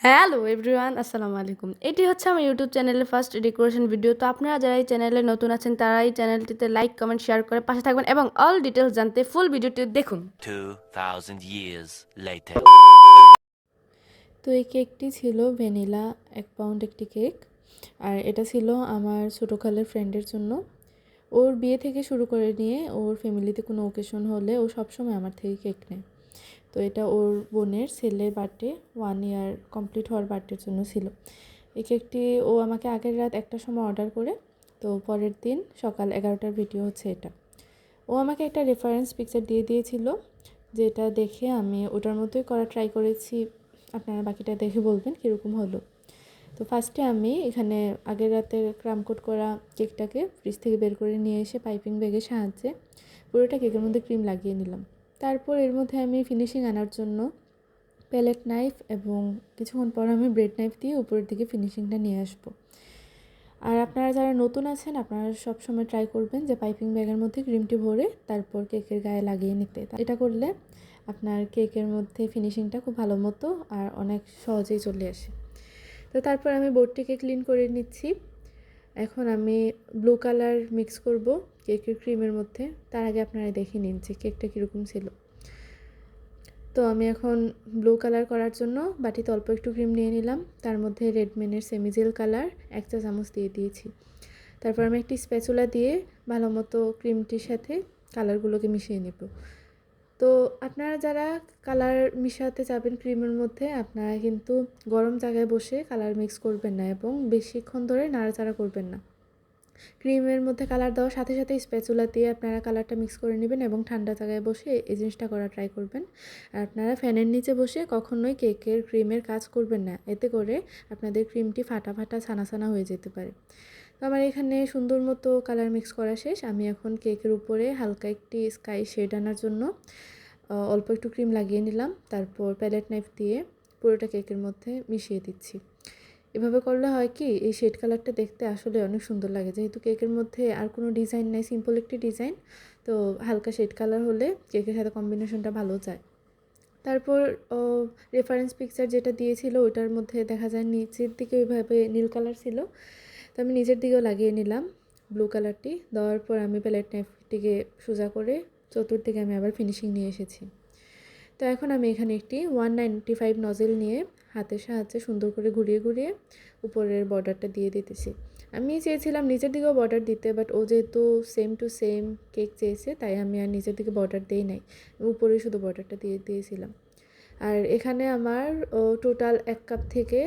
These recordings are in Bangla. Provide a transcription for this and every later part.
হ্যালো এভরিওয়ান, আসসালামু আলাইকুম। এটি হচ্ছে আমার ইউটিউব চ্যানেলের ফার্স্ট ডেকোরেশন ভিডিও। তো আপনারা যারা এই চ্যানেলে নতুন আছেন তারা এই চ্যানেলটিতে লাইক, কমেন্ট, শেয়ার করে পাশে থাকবেন এবং অল ডিটেলস জানতে ফুল ভিডিওটি দেখুন। 2000 years later. তো এই কেকটি ছিল ভ্যানিলা 1 পাউন্ড একটি কেক। আর এটা ছিল আমার ছোটো খালের ফ্রেন্ডের জন্য। ওর বিয়ে থেকে শুরু করে নিয়ে ওর ফ্যামিলিতে কোনো ওকেশন হলে ও সবসময় আমার থেকে কেক নেয়। তো এটা ওর বোনের ছেলের বার্থডে, 1 ইয়ার কমপ্লিট হওয়ার বার্থডের জন্য ছিল। এই কেকটি ও আমাকে আগের রাত 1টার সময় অর্ডার করে, তো পরের দিন সকাল 11টার ভিডিও হচ্ছে এটা। ও আমাকে একটা রেফারেন্স পিকচার দিয়ে দিয়েছিল, যেটা দেখে আমি ওটার মতোই করা ট্রাই করেছি। আপনারা বাকিটা দেখে বলবেন কীরকম হলো। তো ফার্স্টে আমি এখানে আগের রাতে ক্রাম কোট করা কেকটাকে ফ্রিজ থেকে বের করে নিয়ে এসে পাইপিং ব্যাগের সাহায্যে পুরোটা কেকের মধ্যে ক্রিম লাগিয়ে নিলাম। তারপর এর মধ্যে আমি ফিনিশিং আনার জন্য প্যালেট নাইফ এবং কিছুক্ষণ পর আমি ব্রেড নাইফ দিয়ে উপরের দিকে ফিনিশিংটা নিয়ে আসবো। আর আপনারা যারা নতুন আছেন আপনারা সব সময় ট্রাই করবেন যে পাইপিং ব্যাগের মধ্যে ক্রিমটি ভরে তারপর কেকের গায়ে লাগিয়ে নিতে। এটা করলে আপনার কেকের মধ্যে ফিনিশিংটা খুব ভালো মতো আর অনেক সহজেই চলে আসে। তো তারপর আমি বোর্ডটিকে ক্লিন করে নিচ্ছি। এখন আমি ব্লু কালার মিক্স করব কেকের ক্রিমের মধ্যে। তার আগে আপনারা দেখে নিন যে কেকটা কীরকম ছিল। তো আমি এখন ব্লু কালার করার জন্য বাটিতে অল্প একটু ক্রিম নিয়ে নিলাম। তার মধ্যে রেডমেনের সেমিজেল কালার 1 চা চামচ দিয়ে দিয়েছি। তারপর আমি একটি স্প্যাচুলা দিয়ে ভালো মতো ক্রিমটির সাথে কালারগুলোকে মিশিয়ে নেব। তো আপনারা যারা কালার মিশাতে যাবেন ক্রিমের মধ্যে, আপনারা কিন্তু গরম জায়গায় বসে কালার মিক্স করবেন না এবং বেশিক্ষণ ধরে নাড়াচাড়া করবেন না। ক্রিমের মধ্যে কালার দেওয়ার সাথে সাথে স্প্যাচুলা দিয়ে আপনারা কালারটা মিক্স করে নেবেন এবং ঠান্ডা জায়গায় বসে এই জিনিসটা করা ট্রাই করবেন। আর আপনারা ফ্যানের নিচে বসে কখনোই কেকের ক্রিমের কাজ করবেন না, এতে করে আপনাদের ক্রিমটি ফাটা ফাটা ছানা ছানা হয়ে যেতে পারে। তো আমার এখানে সুন্দর মতো কালার মিক্স করা শেষ। আমি এখন কেকের উপরে হালকা একটি স্কাই শেড আনার জন্য অল্প একটু ক্রিম লাগিয়ে নিলাম। তারপর প্যালেট নাইফ দিয়ে পুরোটা কেকের মধ্যে মিশিয়ে দিচ্ছি। এভাবে করলে হয় কি, এই শেড কালারটা দেখতে আসলে অনেক সুন্দর লাগে। যেহেতু কেকের মধ্যে আর কোনো ডিজাইন নেই, সিম্পল একটি ডিজাইন, তো হালকা শেড কালার হলে কেকের সাথে কম্বিনেশনটা ভালো যায়। তারপর রেফারেন্স পিকচার যেটা দিয়েছিল ওটার মধ্যে দেখা যায় নিচের দিকে ওইভাবে নীল কালার ছিল। তো আমি নিচের দিকেও লাগিয়ে নিলাম ব্লু কালারটি। দেওয়ার পর আমি প্যালেট নাইফটিকে সোজা করে চতুর্দিকে আমি আবার ফিনিশিং নিয়ে এসেছি। তো এখন আমি এখানে একটি 195 নজেল নিয়ে হাতের সাহায্যে সুন্দর করে ঘুরিয়ে ঘুরিয়ে উপরের বর্ডারটা দিয়ে দিতেছি। আমি চেয়েছিলাম নিচের দিকেও বর্ডার দিতে, বাট ও যেহেতু সেম টু সেম কেক চেয়েছে তাই আমি আর নিচের দিকে বর্ডার দিই নাই, উপরে শুধু বর্ডারটা দিয়ে দিয়েছিলাম। আর এখানে আমার টোটাল 1 কাপ থেকে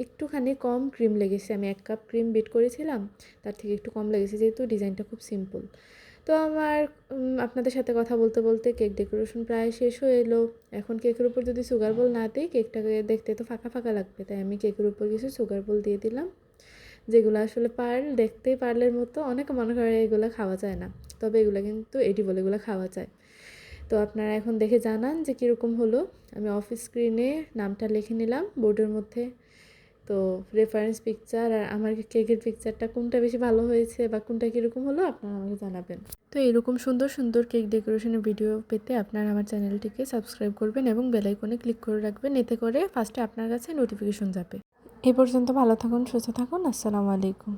একটুখানি কম ক্রিম লেগেছে। আমি 1 কাপ ক্রিম বিট করেছিলাম, তার থেকে একটু কম লেগেছে যেহেতু ডিজাইনটা খুব সিম্পল। তো আমার আপনাদের সাথে কথা বলতে বলতে কেক ডেকোরেশন প্রায় শেষ হয়ে এলো। এখন কেকের উপর যদি সুগার বল না দিই কেকটাকে দেখতে তো ফাঁকা ফাঁকা লাগবে, তাই আমি কেকের উপর কিছু সুগার বল দিয়ে দিলাম, যেগুলো আসলে পার্ল, দেখতেই পার্লের মতো। অনেকে মনে করে এগুলো খাওয়া যায় না, তবে এগুলো কিন্তু এডিবল, এগুলো খাওয়া যায়। তো আপনারা এখন দেখে জানান যে কীরকম হলো। আমি অফিস স্ক্রিনে নামটা লিখে নিলাম বোর্ডের মধ্যে। তো রেফারেন্স পিকচার আর আমার কেকের পিকচারটা কোনটা বেশি ভালো হয়েছে বা কোনটা কীরকম হলো আপনারা আমাকে জানাবেন। তো এরকম সুন্দর সুন্দর কেক ডেকোরেশনের ভিডিও পেতে আপনারা আমার চ্যানেলটিকে সাবস্ক্রাইব করবেন এবং বেল আইকনে ক্লিক করে রাখবেন, এতে করে ফার্স্টে আপনার কাছে নোটিফিকেশন যাবে। এই পর্যন্ত ভালো থাকুন, সুস্থ থাকুন। আসসালামু আলাইকুম।